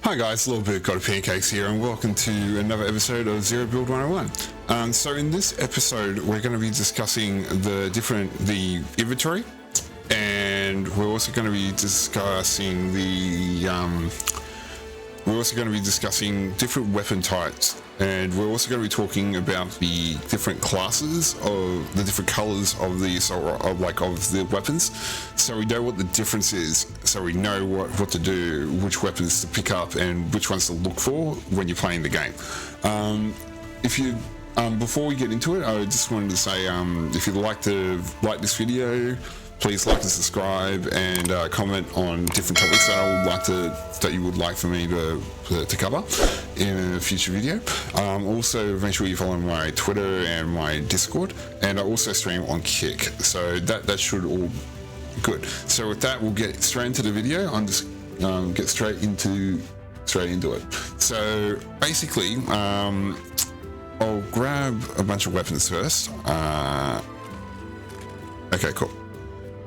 Hi guys, a little bit got Pancakes here, and welcome to another episode of Zero Build 101. So in this episode, we're going to be discussing the inventory, and we're also going to be discussing different weapon types, and we're also going to be talking about the different classes of the different colors of the of the weapons, so we know what the difference is, so we know what to do, which weapons to pick up and which ones to look for when you're playing the game. Before we get into it, I just wanted to say, if you'd like this video, please like and subscribe, and comment on different topics that you would like for me to cover in a future video. Also, make sure you follow my Twitter and my Discord, and I also stream on Kick, so that should all be good. So with that, we'll get straight into the video. I'm just get straight into it. So basically, I'll grab a bunch of weapons first. Okay, cool.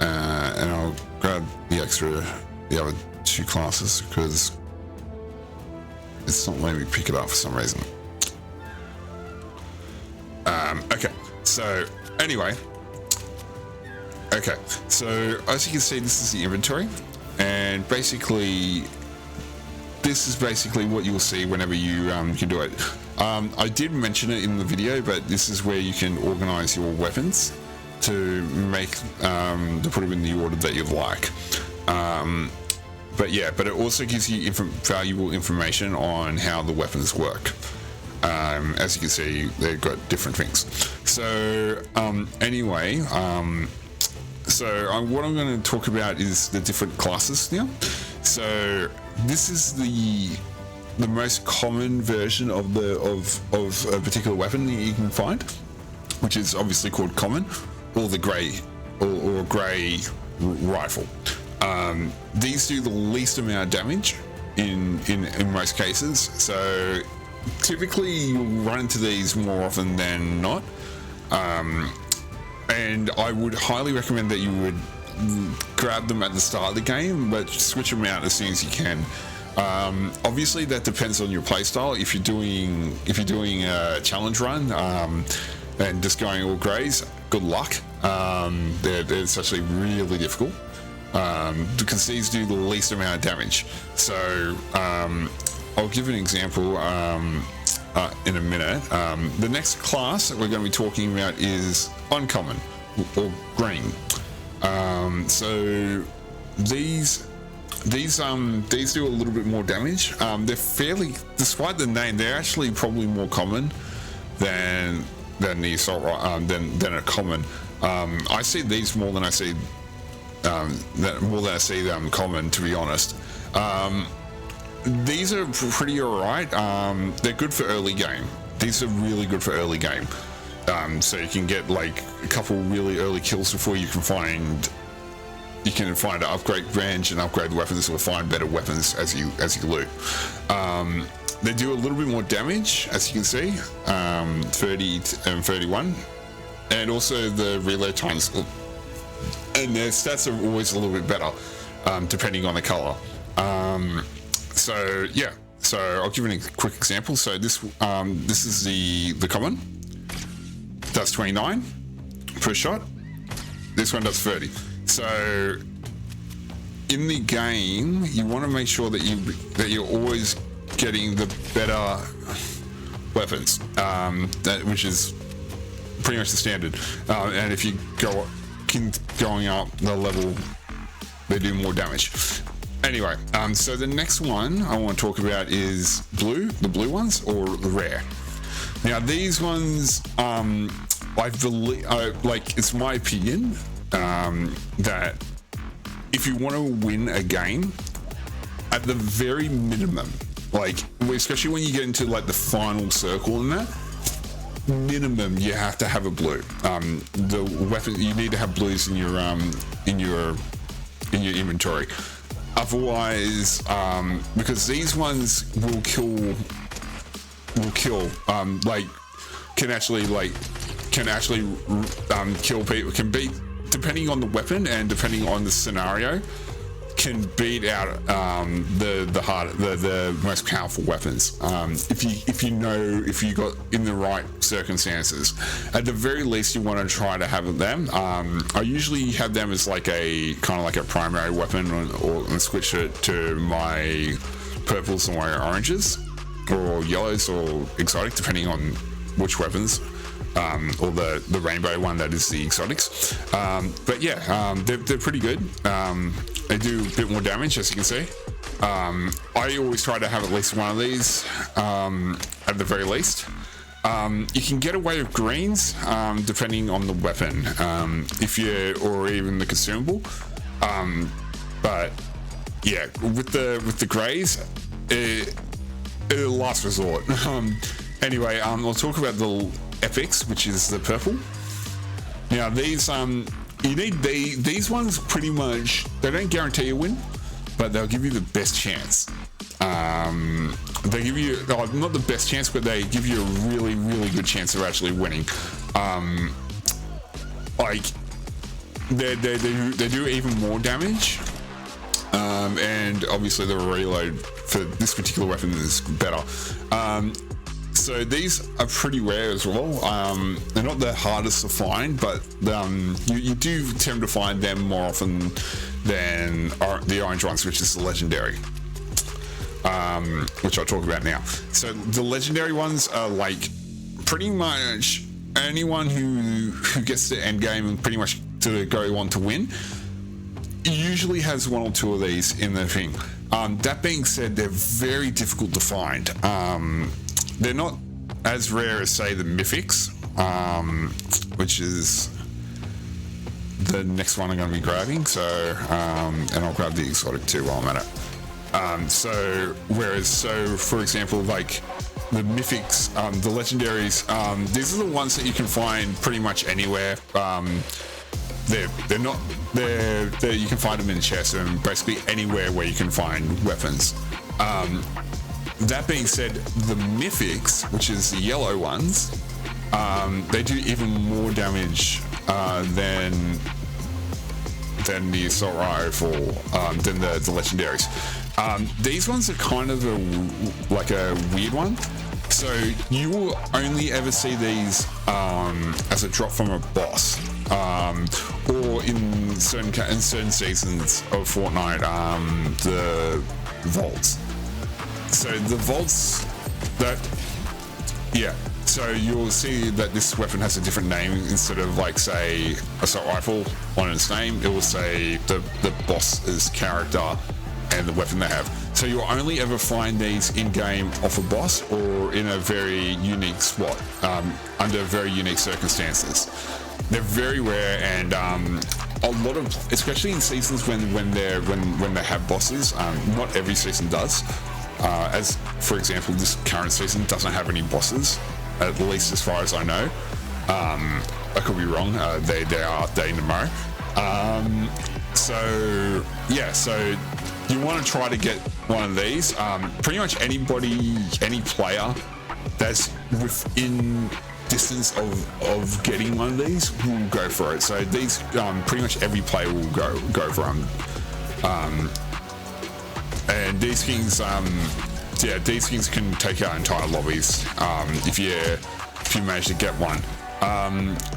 And I'll grab the other two classes because it's not letting me pick it up for some reason. Okay, so anyway, so as you can see, this is the inventory, and basically this is basically what you'll see whenever you can do it. I did mention it in the video, but this is where you can organize your weapons to put them in the order that you like. But it also gives you valuable information on how the weapons work. As you can see, they've got different things. So what I'm going to talk about is the different classes now. So this is the most common version of a particular weapon that you can find, which is obviously called common, or the grey or grey rifle. These do the least amount of damage in most cases, so typically you'll run into these more often than not, and I would highly recommend that you would grab them at the start of the game, but switch them out as soon as you can. Obviously that depends on your playstyle. If you're doing a challenge run and just going all greys, good luck. It's actually really difficult because these do the least amount of damage. So I'll give an example in a minute. The next class that we're going to be talking about is uncommon or green. So these do a little bit more damage. They're fairly, despite the name, they're actually probably more common than the assault than a common. I see these more than I see common, to be honest. These are pretty alright. They're good for early game. These are really good for early game. So you can get like a couple really early kills before you can find an upgrade range and upgrade weapons, or find better weapons as you loot. They do a little bit more damage, as you can see, 30 and 31, and also the reload times, and their stats are always a little bit better, depending on the color. So I'll give you a quick example. So this is the common. Does 29 per shot. This one does 30. So in the game, you want to make sure that you're always getting the better weapons, which is pretty much the standard. And if you going up the level, they do more damage. Anyway, so the next one I want to talk about is the blue ones, or the rare. Now these ones, I believe, it's my opinion, that if you want to win a game, at the very minimum, especially when you get into the final circle and that, minimum you have to have a blue. The weapon, you need to have blues in your inventory. Otherwise, because these ones will kill, can actually kill people, can beat, depending on the weapon and depending on the scenario, can beat out the most powerful weapons if you got in the right circumstances. At the very least, you want to try to have them. I usually have them as like a kind of like a primary weapon, or switch it to my purples or my oranges or yellows or exotic, depending on which weapons. Or the rainbow one that is the exotics. But yeah, they're pretty good. They do a bit more damage, as you can see. I always try to have at least one of these at the very least. You can get away with greens depending on the weapon, or even the consumable. But yeah, with the greys, it's a last resort. Anyway, I'll talk about the epics, which is the purple. Now these you need these ones. Pretty much, they don't guarantee a win, but they'll give you the best chance. They give you not the best chance, but they give you a really, really good chance of actually winning. Like they do even more damage, and obviously the reload for this particular weapon is better. So these are pretty rare as well. They're not the hardest to find, but you do tend to find them more often than the orange ones, which is the legendary, which I'll talk about now. So the legendary ones are like pretty much anyone who gets to end game and pretty much to go on to win usually has one or two of these in their thing. That being said, they're very difficult to find. They're not as rare as, say, the mythics, which is the next one I'm going to be grabbing. So, and I'll grab the exotic too while I'm at it. So, for example, like the mythics, the legendaries, these are the ones that you can find pretty much anywhere. You can find them in chests and basically anywhere where you can find weapons. That being said, the mythics, which is the yellow ones, they do even more damage than the assault rifle, than the legendaries. These ones are kind of like a weird one. So you will only ever see these as a drop from a boss, or in certain seasons of Fortnite, the vaults. So the vaults, so you'll see that this weapon has a different name. Instead of like, say, assault rifle on its name, it will say the boss's character and the weapon they have. So you'll only ever find these in game off a boss or in a very unique spot, under very unique circumstances. They're very rare, and a lot of, especially in seasons when they have bosses, not every season does. As for example, this current season doesn't have any bosses, at least as far as I know. I could be wrong. They are updating tomorrow. So you want to try to get one of these. Pretty much any player that's within distance of getting one of these will go for it. So these, pretty much every player will go for them. And these things, these things can take out entire lobbies if you manage to get one.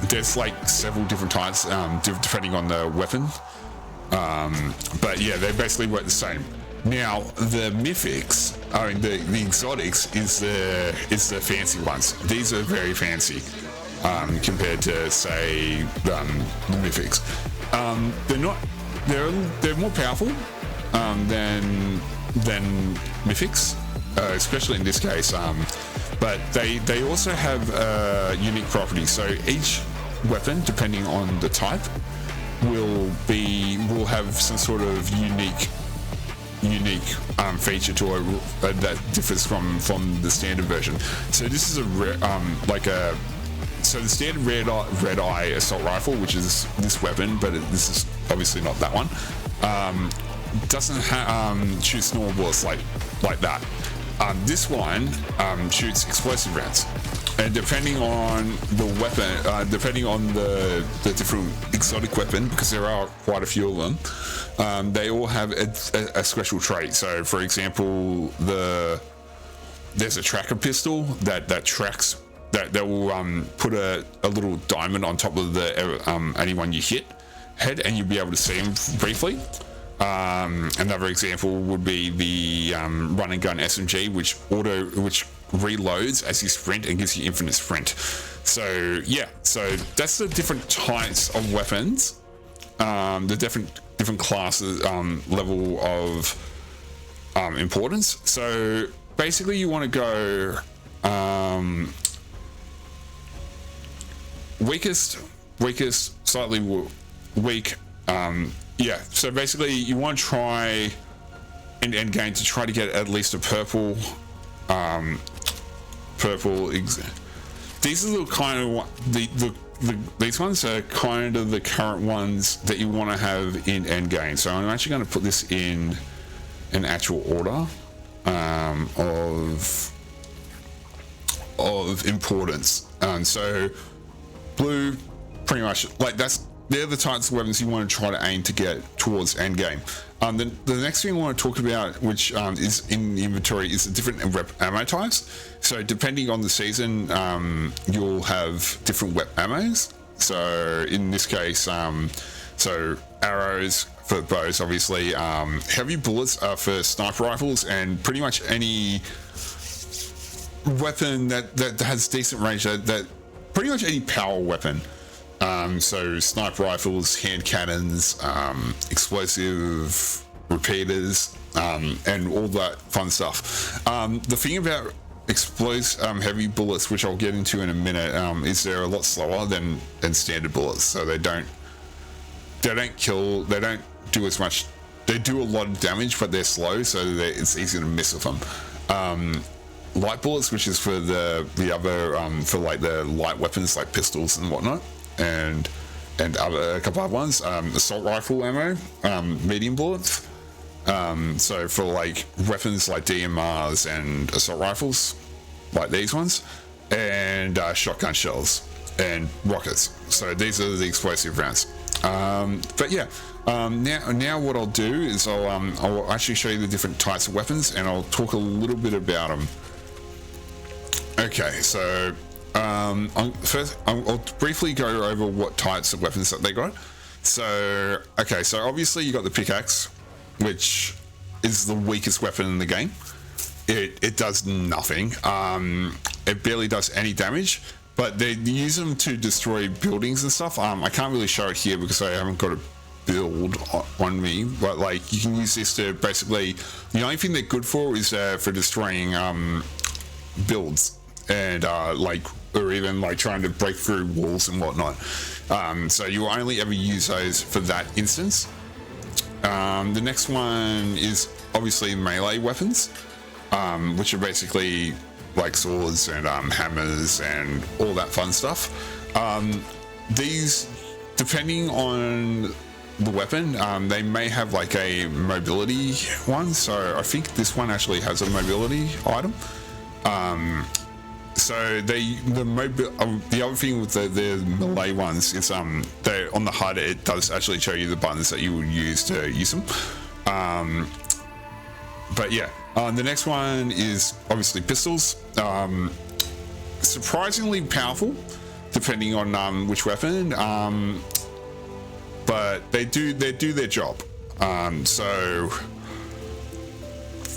There's like several different types, depending on the weapon. But yeah, they basically work the same. Now the mythics, the exotics is the fancy ones. These are very fancy compared to, say, the mythics. They're more powerful than mythics, especially in this case. But they also have unique properties. So each weapon, depending on the type, will have some sort of unique feature to it that differs from the standard version. So this is so the standard red eye assault rifle, which is this weapon, but this is obviously not that one. Doesn't shoot snowballs like that. This one shoots explosive rounds, and depending on the weapon, depending on the different exotic weapon, because there are quite a few of them, they all have a special trait. So, for example, there's a tracker pistol that tracks that will put a little diamond on top of the anyone you hit head, and you'll be able to see them briefly. Another example would be the run and gun SMG, which reloads as you sprint and gives you infinite sprint. So yeah, so that's the different types of weapons, the different classes, level of importance. So basically, you want to go weakest, slightly weak. Yeah, so basically you want to try in endgame to try to get at least a purple. These are the kind of these ones are kind of the current ones that you want to have in endgame. So I'm actually going to put this in an actual order of importance. So blue, pretty much like they're the types of weapons you want to try to aim to get towards endgame. The next thing I want to talk about, which is in the inventory, is the different ammo types. So depending on the season, you'll have different ammos. So in this case, so arrows for bows, obviously. Heavy bullets are for sniper rifles, and pretty much any weapon that has decent range, that pretty much any power weapon. So sniper rifles, hand cannons, explosive repeaters, and all that fun stuff. The thing about heavy bullets, which I'll get into in a minute, is they're a lot slower than standard bullets. So they don't kill, they don't do as much. They do a lot of damage, but they're slow, so it's easy to miss with them. Light bullets, which is for the other for like the light weapons like pistols and whatnot, and a couple other ones. Assault rifle ammo, medium bullets. So for like weapons like DMRs and assault rifles, like these ones, and shotgun shells and rockets. So these are the explosive rounds. But yeah, now what I'll do is I'll actually show you the different types of weapons, and I'll talk a little bit about them. Okay, so first I'll briefly go over what types of weapons that they got. So okay, so obviously you got the pickaxe, which is the weakest weapon in the game. It does nothing. It barely does any damage, but they use them to destroy buildings and stuff. I can't really show it here because I haven't got a build on me, but like you can use this to basically, the only thing they're good for is for destroying builds and or even like trying to break through walls and whatnot. So you will only ever use those for that instance. The next one is obviously melee weapons, which are basically like swords and hammers and all that fun stuff. These, depending on the weapon, they may have like a mobility one. So I think this one actually has a mobility item. So the other thing with the melee ones is they on the HUD it does actually show you the buttons that you would use to use them. But yeah, the next one is obviously pistols. Surprisingly powerful, depending on which weapon. But they do their job. So,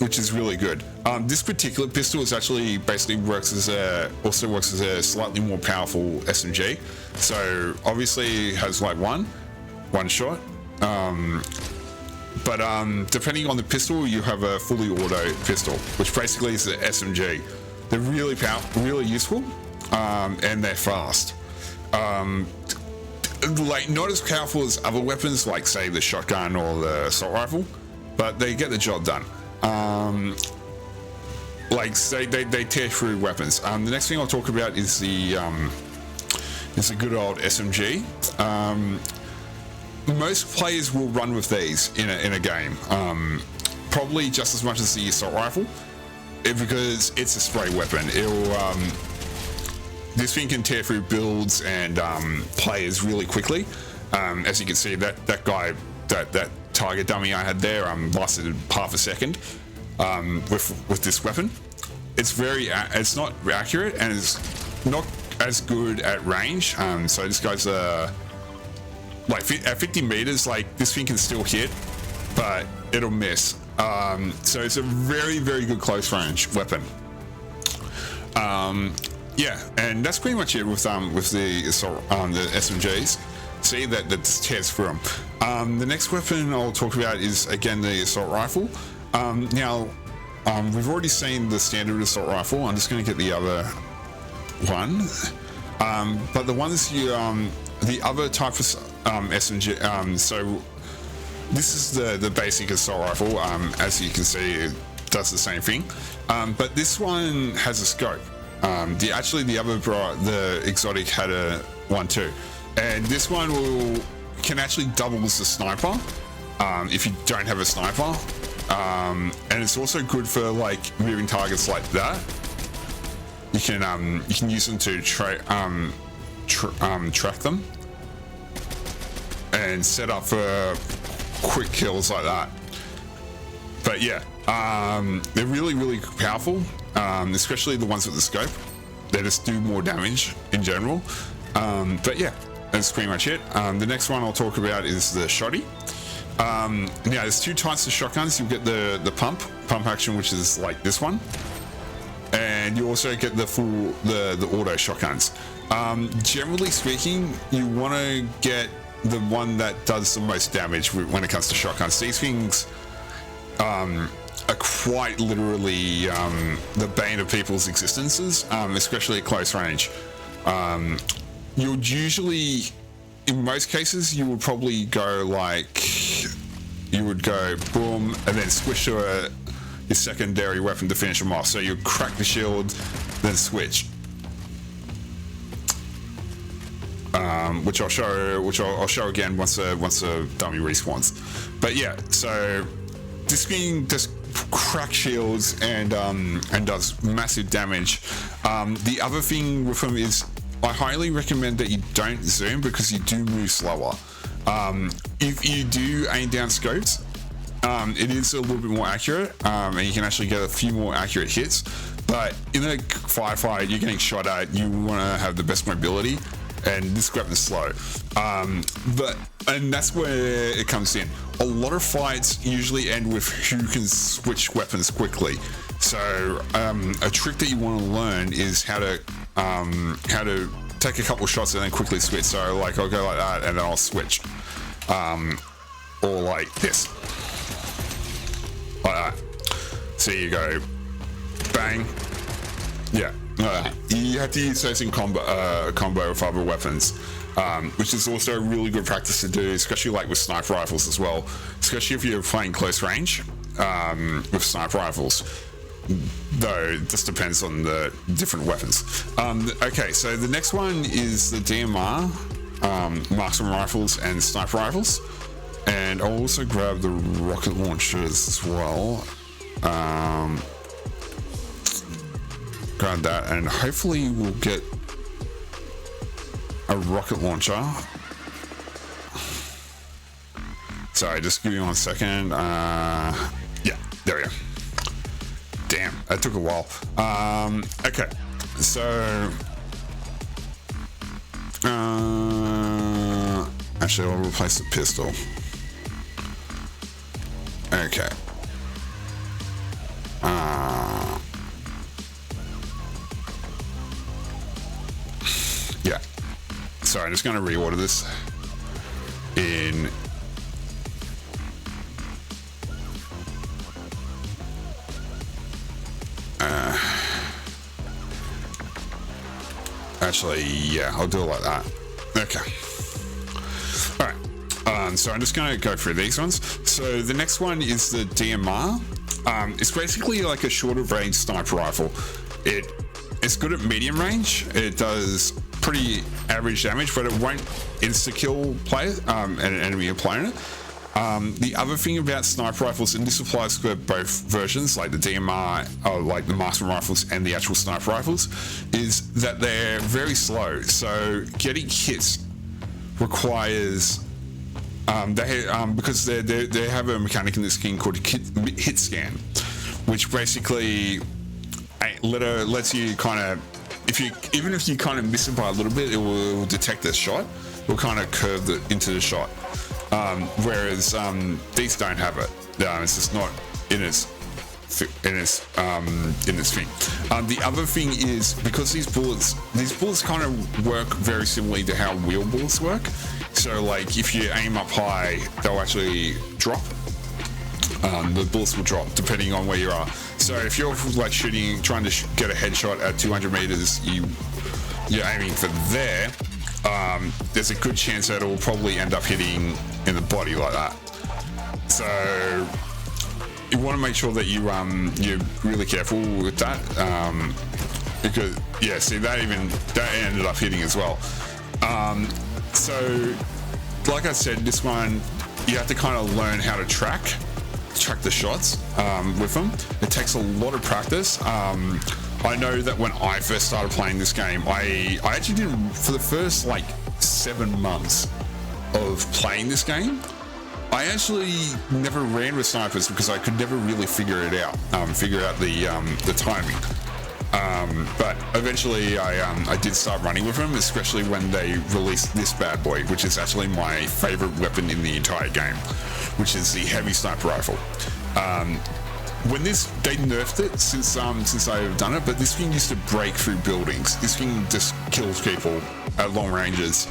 which is really good. This particular pistol is actually basically works as a slightly more powerful SMG. So obviously it has like one shot. But depending on the pistol, you have a fully auto pistol, which basically is the SMG. They're really powerful, really useful, and they're fast. Like not as powerful as other weapons, like say the shotgun or the assault rifle, but they get the job done. Like say they tear through weapons. The next thing I'll talk about is the good old SMG. Most players will run with these in a game, probably just as much as the assault rifle. because it's a spray weapon. This thing can tear through builds and players really quickly. As you can see, that guy, that target dummy I had there, lasted half a second with this weapon. It's not accurate and it's not as good at range. So this guy's like at 50 meters, like this thing can still hit, but it'll miss. So it's a very, very good close range weapon. Yeah, and that's pretty much it with the assault, the SMGs. See that tears through them. The next weapon I'll talk about is again the assault rifle. Now, we've already seen the standard assault rifle. I'm just going to get the other one. But the ones the other type of SMG. So this is the basic assault rifle. As you can see, it does the same thing. But this one has a scope. The exotic had a one too, and this one can actually double as a sniper if you don't have a sniper, and it's also good for like moving targets like that. You can use them to track them and set up for quick kills like that. But yeah, they're really, really powerful, especially the ones with the scope. They just do more damage in general. But yeah, that's pretty much it. The next one I'll talk about is the shotty. Now there's two types of shotguns. You get the pump action, which is like this one, and you also get the auto shotguns. Generally speaking, you want to get the one that does the most damage when it comes to shotguns. These things are quite literally the bane of people's existences, especially at close range. You'll usually, in most cases, you would probably go boom and then switch to your secondary weapon to finish them off. So you crack the shield, then switch. Which I'll show again once the dummy respawns. But yeah, so this thing just cracks shields and does massive damage. The other thing with them is I highly recommend that you don't zoom because you do move slower. If you do aim down scopes, it is a little bit more accurate, and you can actually get a few more accurate hits. But in a firefight, you're getting shot at, you want to have the best mobility, and this weapon's slow. And that's where it comes in. A lot of fights usually end with who can switch weapons quickly. So a trick that you want to learn is how to take a couple shots and then quickly switch. So like I'll go like that and then I'll switch, or like this, like that. So you go bang, yeah. You have to use those in combo with other weapons, which is also a really good practice to do, especially like with sniper rifles as well, especially if you're playing close range with sniper rifles, though it just depends on the different weapons. Okay, so the next one is the DMR, marksman rifles and sniper rifles, and I'll also grab the rocket launchers as well. Grab that, and hopefully we'll get a rocket launcher. Sorry, just give me 1 second. Yeah, there we go. Damn, that took a while. Okay, so actually I'll replace the pistol. Okay. Yeah. Sorry, I'm just going to reorder this in. Actually, yeah, I'll do it like that. Okay. All right. So I'm just going to go through these ones. So the next one is the DMR. It's basically like a shorter range sniper rifle. It's good at medium range. It does pretty average damage, but it won't insta-kill an enemy opponent. The other thing about sniper rifles, and this applies for both versions, like the DMR, like the marksman rifles and the actual sniper rifles, is that they're very slow. So getting hits requires because they have a mechanic in this game called hit scan, which basically lets you kind of, even if you kind of miss it by a little bit, it will detect the shot. It will kind of curve into the shot. Whereas these don't have it. It's just not in its thing. The other thing is, because these bullets kind of work very similarly to how wheel bullets work. So like if you aim up high, they'll actually drop. The bullets will drop depending on where you are. So if you're like shooting, trying to get a headshot at 200 meters, you're aiming for there. There's a good chance that it will probably end up hitting in the body like that. So you want to make sure that you're really careful with that, because see, that ended up hitting as well. So like I said, this one you have to kind of learn how to track the shots with them. It takes a lot of practice. I know that when I first started playing this game, I actually did, for the first like 7 months of playing this game, I actually never ran with snipers because I could never really figure it out, the timing. But eventually I did start running with them, especially when they released this bad boy, which is actually my favorite weapon in the entire game, which is the heavy sniper rifle. When they nerfed it since I've done it, but this thing used to break through buildings. This thing just kills people at long ranges.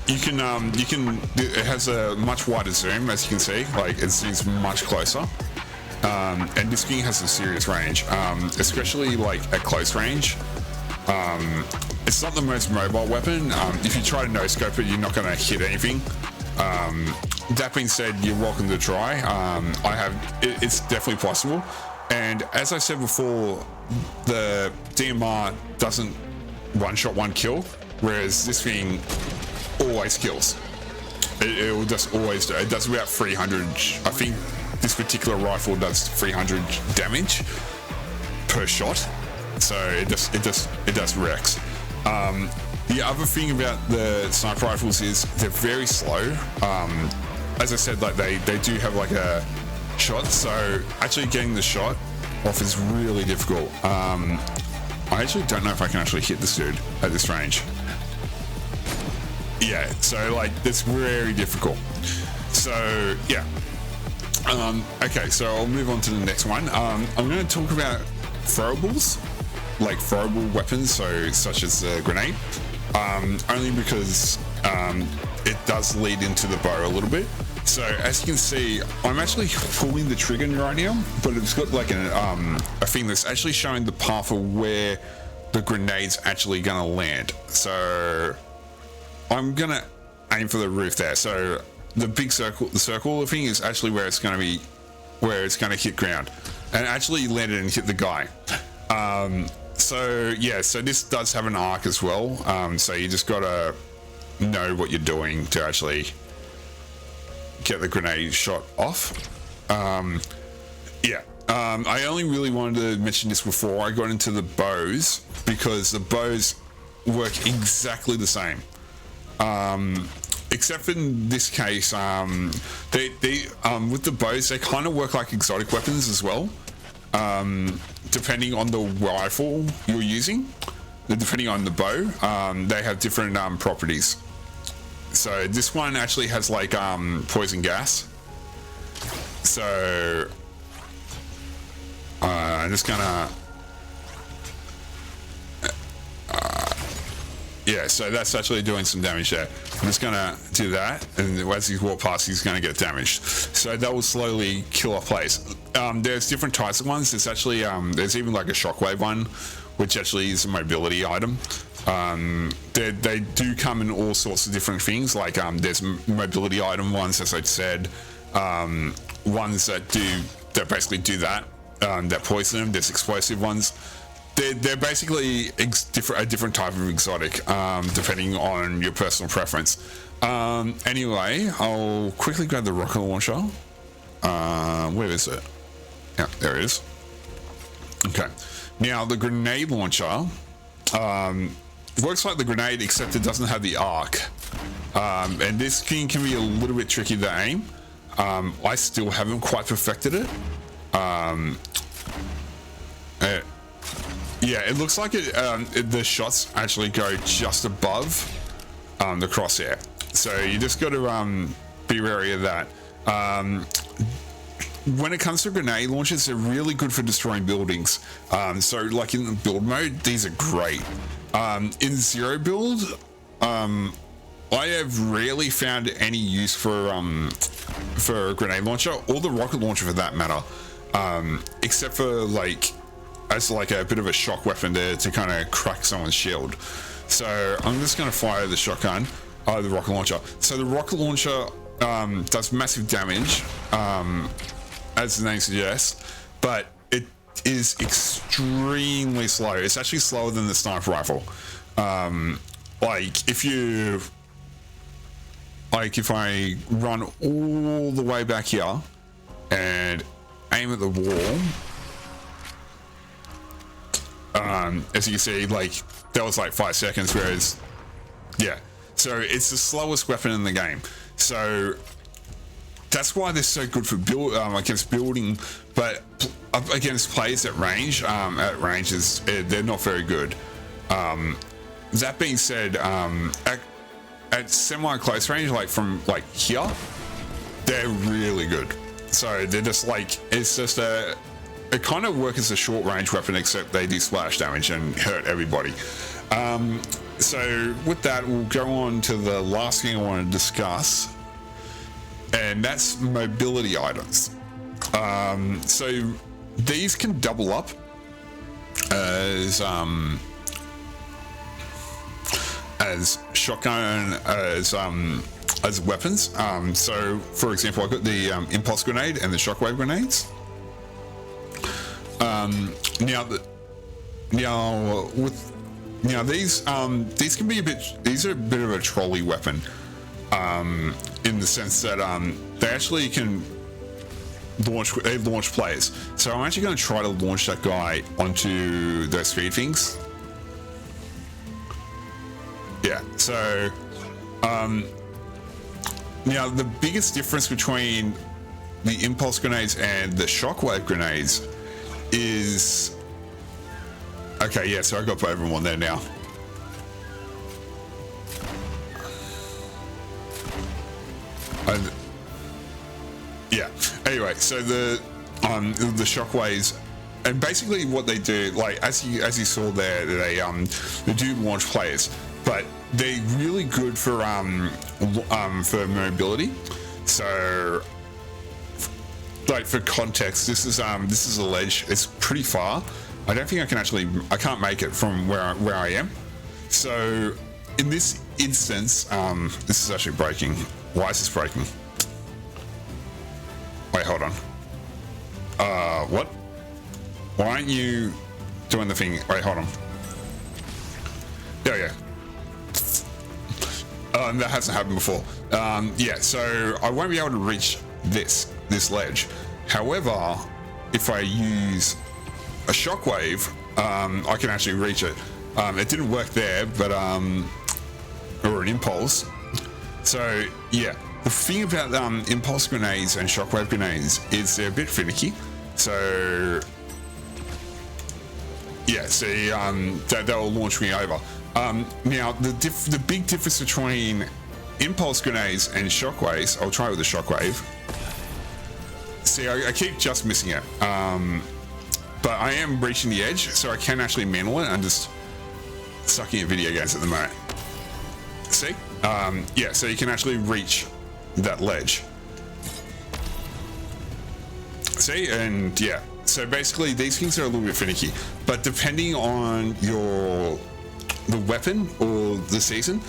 It has a much wider zoom, as you can see, like it zooms much closer. And this thing has a serious range, especially like at close range. It's not the most mobile weapon. If you try to no scope it, you're not going to hit anything. That being said, you're welcome to try. It's definitely possible. And as I said before, the DMR doesn't one shot, one kill, whereas this thing always kills. It will just always do. It does about 300. I think this particular rifle does 300 damage per shot. So it does wrecks. The other thing about the sniper rifles is they're very slow. As I said, like they do have like a shot, so actually getting the shot off is really difficult. I actually don't know if I can actually hit this dude at this range. Yeah, so like it's very difficult. So yeah. Okay, so I'll move on to the next one. I'm going to talk about throwables, like throwable weapons, so such as the grenade. Only because it does lead into the bow a little bit. So as you can see, I'm actually pulling the trigger right now, but it's got like a thing that's actually showing the path of where the grenade's actually going to land. So I'm going to aim for the roof there. So the big circle, the circle thing is actually where it's going to hit ground, and actually landed and hit the guy. So yeah, so this does have an arc as well. So you just gotta know what you're doing to actually get the grenade shot off. Yeah, I only really wanted to mention this before I got into the bows, because the bows work exactly the same. Except in this case, they with the bows, they kind of work like exotic weapons as well. Depending on the rifle you're using, depending on the bow, they have different properties. So this one actually has like poison gas. So I'm just gonna yeah, so that's actually doing some damage there. I'm just gonna do that, and as he walks past, he's gonna get damaged. So that will slowly kill off plays. There's different types of ones. There's actually there's even like a shockwave one, which actually is a mobility item. They do come in all sorts of different things. Like there's mobility item ones, as I said, ones that basically do that, that poison them. There's explosive ones. they're basically a different type of exotic, depending on your personal preference. Anyway, I'll quickly grab the rocket launcher. Where is it? Yeah, there it is. Okay. Now the grenade launcher works like the grenade, except it doesn't have the arc. And this thing can be a little bit tricky to aim. I still haven't quite perfected it. Yeah, it looks like the shots actually go just above the crosshair. So you just got to be wary of that. When it comes to grenade launchers, they're really good for destroying buildings. So like in build mode, these are great. In zero build, I have rarely found any use for a grenade launcher or the rocket launcher for that matter, except for as a bit of a shock weapon to kind of crack someone's shield. So I'm just going to fire the shotgun, the rocket launcher. So the rocket launcher does massive damage, as the name suggests, but it is extremely slow. It's actually slower than the sniper rifle. If I run all the way back here and aim at the wall, as you can see, that was 5 seconds, whereas, yeah, so it's the slowest weapon in the game. So that's why they're so good for against building, but up against players at range, they're not very good. That being said, at semi-close range, from here, they're really good. So they're just it kind of works as a short range weapon, except they do splash damage and hurt everybody. So with that, we'll go on to the last thing I want to discuss, and that's mobility items. So these can double up as shotgun, as weapons. So for example, I've got the impulse grenade and the shockwave grenades. These can be these are a bit of a trolley weapon, in the sense that they actually can launch players. So I'm actually going to try to launch that guy onto those speed things. Yeah, so now the biggest difference between the impulse grenades and the shockwave grenades is, okay, yeah, so I got everyone there now. And yeah, anyway, so the shockwaves, and basically what they do, as you saw there, they do launch players, but they're really good for mobility. So for context, this is a ledge. It's pretty far. I don't think I can't make it from where I am. So in this instance, this is actually breaking. Why is this breaking? Wait, hold on. What? Why aren't you doing the thing? Wait, hold on. There we go. That hasn't happened before. Yeah, so I won't be able to reach this ledge. However, if I use a shockwave, I can actually reach it. It didn't work there, but or an impulse. So yeah, the thing about impulse grenades and shockwave grenades is they're a bit finicky. So yeah, see, that will launch me over. Now the big difference between impulse grenades and shockwaves, I'll try with the shockwave. See, I keep just missing it, but I am reaching the edge, so I can actually mantle it. I'm just sucking at video games at the moment. See? Yeah, so you can actually reach that ledge. See? And yeah, so basically these things are a little bit finicky, but depending on the weapon or the season,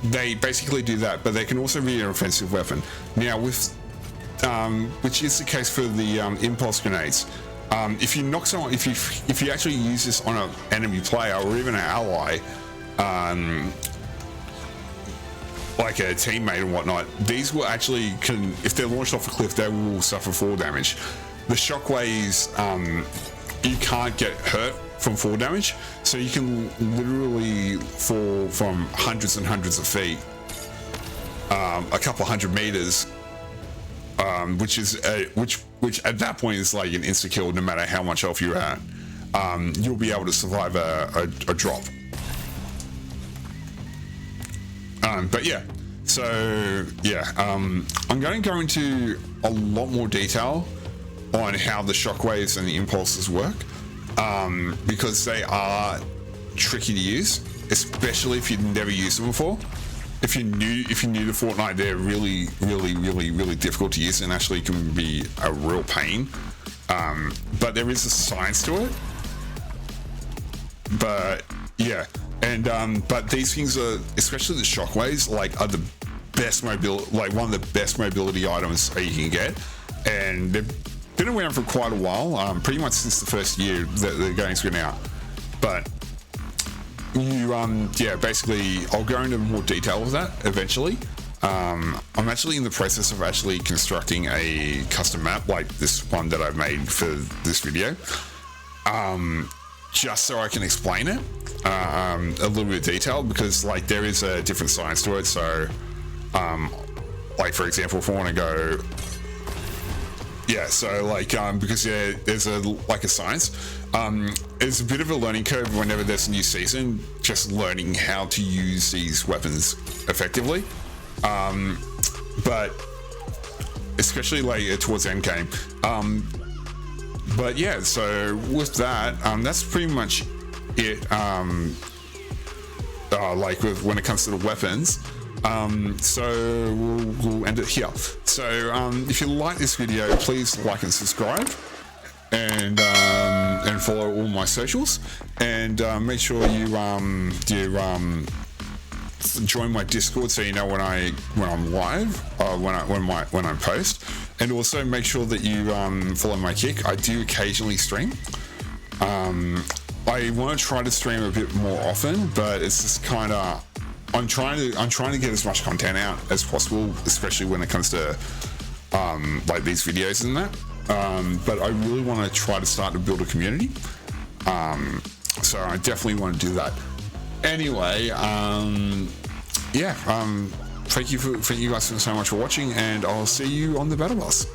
they basically do that, but they can also be an offensive weapon. Now with which is the case for the impulse grenades. If you knock someone, if you actually use this on an enemy player or even an ally, like a teammate and whatnot, these will actually if they're launched off a cliff, they will suffer fall damage. The shockwaves, you can't get hurt from fall damage, so you can literally fall from hundreds and hundreds of feet, a couple hundred meters, which at that point is like an insta kill. No matter how much health you're at, you'll be able to survive a drop. But yeah, so yeah, I'm going to go into a lot more detail on how the shockwaves and the impulses work, because they are tricky to use, especially if you've never used them before. If you're new to Fortnite, they're really difficult to use and actually can be a real pain. But there is a science to it. But yeah, and but these things are, especially the shockwaves, like are the best mobility, like one of the best mobility items that you can get, and they've been around for quite a while, pretty much since the first year that the game's been out. But you yeah, basically I'll go into more detail with that eventually. I'm actually in the process of actually constructing a custom map like this one that I've made for this video, just so I can explain it a little bit of detail, because like there is a different science to it. So like for example, if I want to go, yeah, so like because there's a science, it's a bit of a learning curve whenever there's a new season, just learning how to use these weapons effectively, but especially like towards end game. But yeah, so with that, that's pretty much it, like when it comes to the weapons. So we'll end it here. So if you like this video, please like and subscribe, and follow all my socials, and make sure you join my Discord so you know when I'm live, when I post, and also make sure that you follow my Kick. I do occasionally stream. I want to try to stream a bit more often, but it's just kind of, I'm trying to get as much content out as possible, especially when it comes to like these videos and that. But I really want to try to start to build a community. So I definitely want to do that. Anyway, yeah. Thank you guys so much for watching, and I'll see you on the battle bus.